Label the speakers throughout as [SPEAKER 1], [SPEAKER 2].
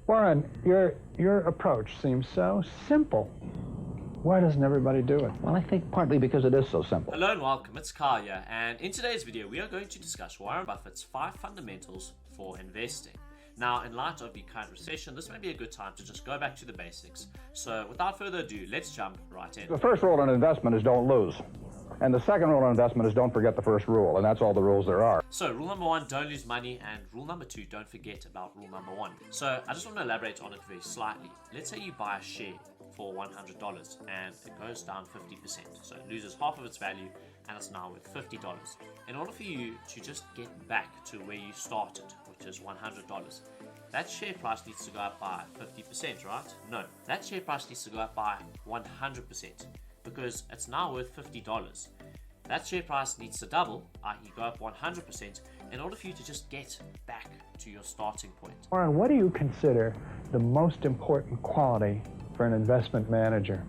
[SPEAKER 1] Warren, your approach seems so simple. Why doesn't everybody do it?
[SPEAKER 2] Well, I think partly because it is so simple.
[SPEAKER 3] Hello and welcome, it's Kyle here, and in today's video we are going to discuss Warren Buffett's 5 fundamentals for investing. Now, in light of the current recession, this may be a good time to just go back to the basics. So without further ado, let's jump right in.
[SPEAKER 2] The first rule in investment is don't lose. And the second rule in investment is don't forget the first rule, and that's all the rules there are.
[SPEAKER 3] So rule number 1, don't lose money, and rule number 2, don't forget about rule number 1. So I just want to elaborate on it very slightly. Let's say you buy a share for $100 and it goes down 50%. So it loses half of its value and it's now worth $50. In order for you to just get back to where you started, which is $100, that share price needs to go up by 50%, right? No, that share price needs to go up by 100%. Because it's now worth $50. That share price needs to double, i.e. go up 100%, in order for you to just get back to your starting point.
[SPEAKER 1] Warren, what do you consider the most important quality for an investment manager?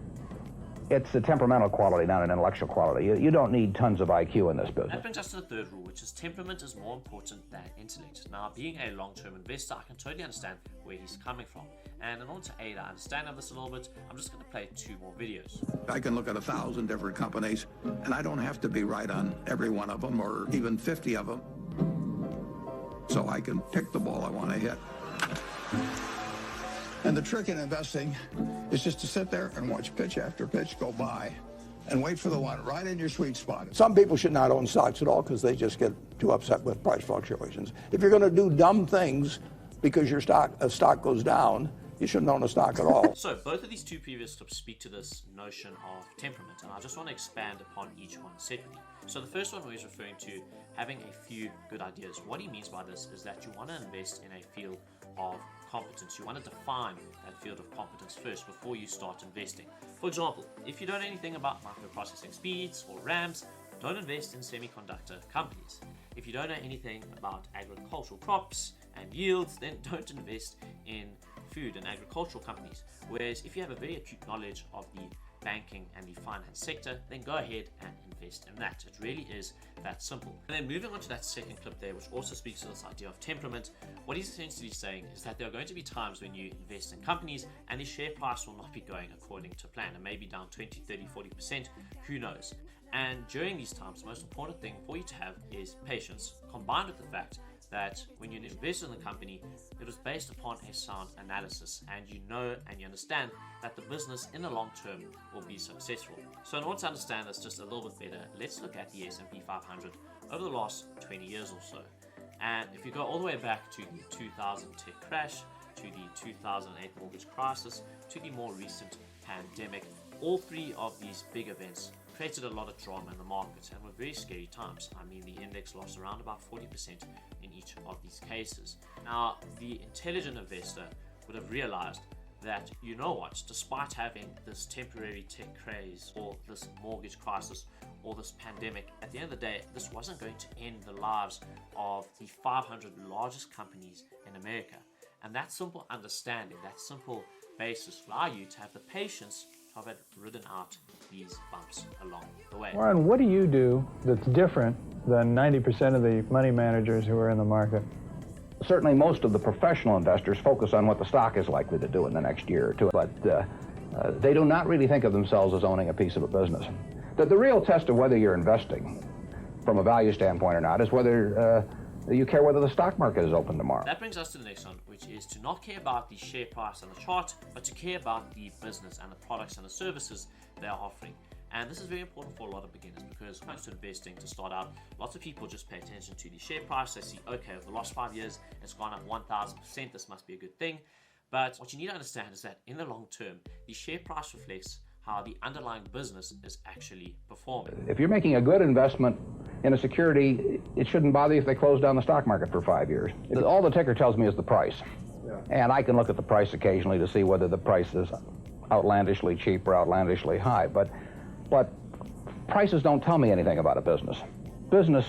[SPEAKER 2] It's a temperamental quality, not an intellectual quality. You don't need tons of IQ in this business.
[SPEAKER 3] That brings us to the third rule, which is temperament is more important than intellect. Now, being a long-term investor, I can totally understand where he's coming from. And in order to aid our understanding of this a little bit, I'm just going to play 2 more videos.
[SPEAKER 4] I can look at 1,000 different companies, and I don't have to be right on every one of them, or even 50 of them. So I can pick the ball I want to hit. And the trick in investing is just to sit there and watch pitch after pitch go by and wait for the one right in your sweet spot.
[SPEAKER 5] Some people should not own stocks at all because they just get too upset with price fluctuations. If you're going to do dumb things because your stock goes down, you shouldn't own a stock at all.
[SPEAKER 3] So both of these 2 previous clips speak to this notion of temperament, and I just want to expand upon each one separately. So the first one where he's referring to having a few good ideas. What he means by this is that you want to invest in a field of competence. You want to define that field of competence first before you start investing. For example, if you don't know anything about microprocessing speeds or RAMs, don't invest in semiconductor companies. If you don't know anything about agricultural crops and yields, then don't invest in food and agricultural companies. Whereas if you have a very acute knowledge of the banking and the finance sector, then go ahead and invest in that. It really is that simple. And then moving on to that second clip there, which also speaks to this idea of temperament, what he's essentially saying is that there are going to be times when you invest in companies and the share price will not be going according to plan. It may be down 20, 30, 40%, who knows. And during these times, the most important thing for you to have is patience, combined with the fact that when you invest in the company, it was based upon a sound analysis, and you know and you understand that the business in the long term will be successful. So in order to understand this just a little bit better, let's look at the S&P 500 over the last 20 years or so. And if you go all the way back to the 2000 tech crash, to the 2008 mortgage crisis, to the more recent pandemic, all 3 of these big events created a lot of drama in the markets and were very scary times. I mean, the index lost around about 40% in each of these cases. Now, the intelligent investor would have realized that, you know what, despite having this temporary tech craze or this mortgage crisis or this pandemic, at the end of the day, this wasn't going to end the lives of the 500 largest companies in America. And that simple understanding, that simple basis allow you to have the patience of it ridden out these bumps along the way.
[SPEAKER 1] Warren, what do you do that's different than 90% of the money managers who are in the market?
[SPEAKER 2] Certainly most of the professional investors focus on what the stock is likely to do in the next year or 2, but they do not really think of themselves as owning a piece of a business. The real test of whether you're investing from a value standpoint or not is whether you care whether the stock market is open tomorrow.
[SPEAKER 3] That brings us to the next one, which is to not care about the share price and the chart, but to care about the business and the products and the services they are offering. And this is very important for a lot of beginners because when it comes to investing to start out, lots of people just pay attention to the share price. They see, okay, over the last 5 years, it's gone up 1,000%. This must be a good thing. But what you need to understand is that in the long term, the share price reflects how the underlying business is actually performing.
[SPEAKER 2] If you're making a good investment in a security, it shouldn't bother you if they close down the stock market for 5 years. All the ticker tells me is the price. And I can look at the price occasionally to see whether the price is outlandishly cheap or outlandishly high. But prices don't tell me anything about a business. Business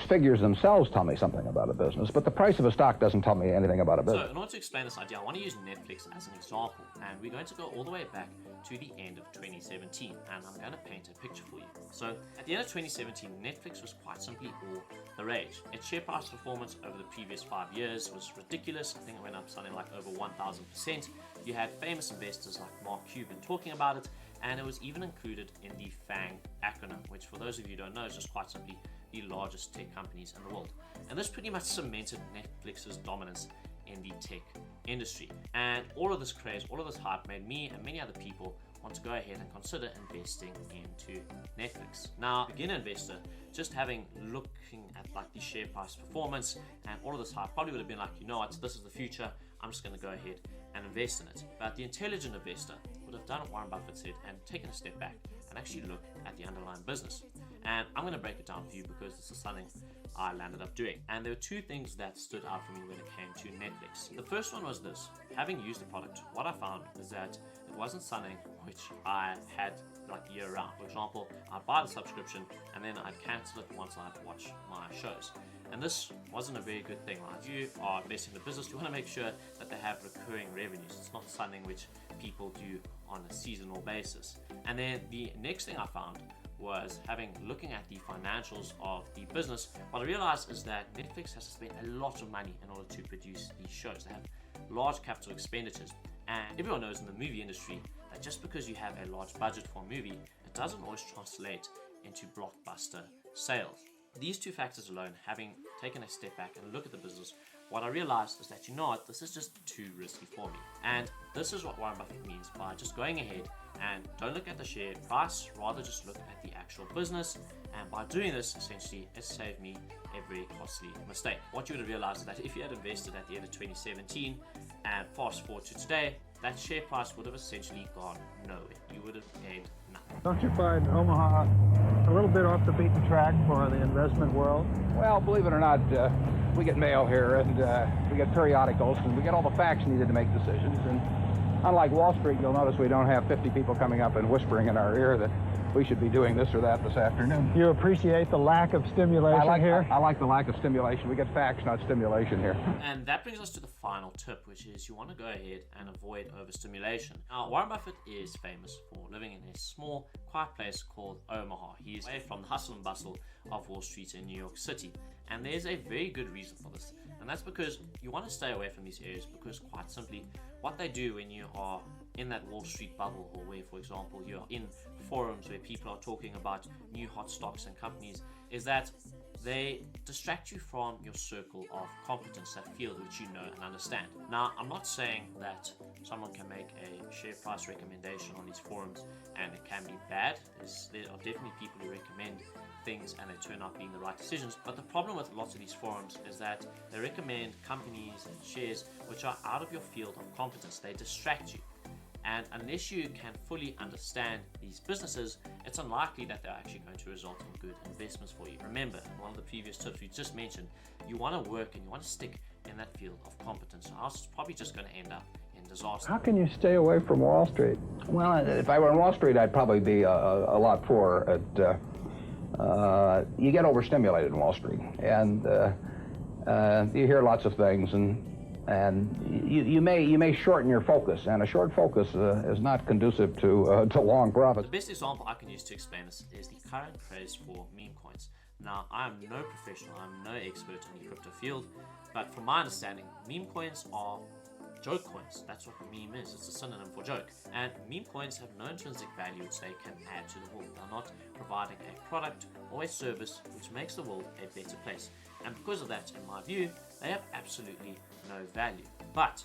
[SPEAKER 2] figures themselves tell me something about a business, but the price of a stock doesn't tell me anything about a business.
[SPEAKER 3] So in order to explain this idea, I want to use Netflix as an example, and we're going to go all the way back to the end of 2017, and I'm going to paint a picture for you. So at the end of 2017, Netflix was quite simply all the rage. Its share price performance over the previous 5 years was ridiculous. I think it went up something like over 1,000%. You had famous investors like Mark Cuban talking about it, and it was even included in the FANG acronym, which for those of you who don't know is just quite simply the largest tech companies in the world. And this pretty much cemented Netflix's dominance in the tech industry. And all of this craze, all of this hype made me and many other people want to go ahead and consider investing into Netflix. Now, beginner investor, just looking at like the share price performance and all of this hype probably would have been like, you know what, this is the future, I'm just going to go ahead and invest in it. But the intelligent investor would have done what Warren Buffett said and taken a step back and actually look at the underlying business. And I'm going to break it down for you because this is something I landed up doing. And there were two things that stood out for me when it came to Netflix. The first one was this: having used the product, what I found is that it wasn't something which I had like year round. For example, I'd buy the subscription and then I'd cancel it once I'd watch my shows. And this wasn't a very good thing, right? You are investing in the business, you want to make sure that they have recurring revenues. It's not something which people do on a seasonal basis. And then the next thing I found was looking at the financials of the business, what I realized is that Netflix has to spend a lot of money in order to produce these shows. They have large capital expenditures, and everyone knows in the movie industry that just because you have a large budget for a movie, it doesn't always translate into blockbuster sales. These two factors alone, having taken a step back and look at the business, what I realized is that, you know what, this is just too risky for me. And this is what Warren Buffett means by just going ahead and don't look at the share price, rather just look at the actual business. And by doing this, essentially, it saved me a very costly mistake. What you would have realized is that if you had invested at the end of 2017 and fast forward to today, that share price would have essentially gone nowhere. You would have gained nothing.
[SPEAKER 1] Don't you find Omaha a little bit off the beaten track for the investment world?
[SPEAKER 2] Well, believe it or not, we get mail here, and we get periodicals, and we get all the facts needed to make decisions. And unlike Wall Street, you'll notice we don't have 50 people coming up and whispering in our ear that we should be doing this or that this afternoon.
[SPEAKER 1] You appreciate the lack of stimulation here?
[SPEAKER 2] I like the lack of stimulation. We get facts, not stimulation here.
[SPEAKER 3] And that brings us to the final tip, which is you want to go ahead and avoid overstimulation. Now, Warren Buffett is famous for living in a small, quiet place called Omaha. He's away from the hustle and bustle of Wall Street in New York City. And there's a very good reason for this. And that's because you want to stay away from these areas because, quite simply, what they do when you are in that Wall Street bubble, or where, for example, you're in forums where people are talking about new hot stocks and companies, is that they distract you from your circle of competence, that field which you know and understand. Now, I'm not saying that someone can make a share price recommendation on these forums and it can be bad. There are definitely people who recommend things and they turn out being the right decisions. But the problem with lots of these forums is that they recommend companies and shares which are out of your field of competence. They distract you. And unless you can fully understand these businesses, it's unlikely that they're actually going to result in good investments for you. Remember, one of the previous tips we just mentioned, you want to work and you want to stick in that field of competence. Or else it's probably just going to end up in disaster.
[SPEAKER 1] How can you stay away from Wall Street?
[SPEAKER 2] Well, if I were on Wall Street, I'd probably be a lot poorer at you get overstimulated in Wall Street, and you hear lots of things, and you may shorten your focus, and a short focus is not conducive to long profits.
[SPEAKER 3] The best example I can use to explain this is the current craze for meme coins. Now, I am no professional, I'm no expert in the crypto field, but from my understanding, meme coins are joke coins. That's what a meme is. It's a synonym for joke. And meme coins have no intrinsic value which they can add to the world. They're not providing a product or a service which makes the world a better place. And because of that, in my view, they have absolutely no value. But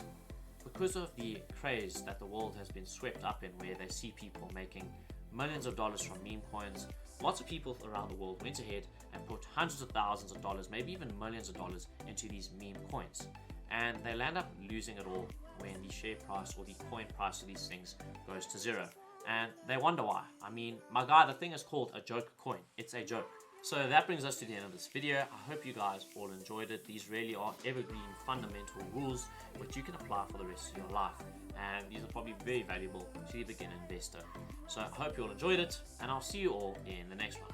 [SPEAKER 3] because of the craze that the world has been swept up in, where they see people making millions of dollars from meme coins, lots of people around the world went ahead and put hundreds of thousands of dollars, maybe even millions of dollars into these meme coins. And they land up losing it all when the share price or the coin price of these things goes to zero. And they wonder why. I mean, my guy, the thing is called a joke coin. It's a joke. So that brings us to the end of this video. I hope you guys all enjoyed it. These really are evergreen fundamental rules which you can apply for the rest of your life. And these are probably very valuable to the beginner investor. So I hope you all enjoyed it, and I'll see you all in the next one.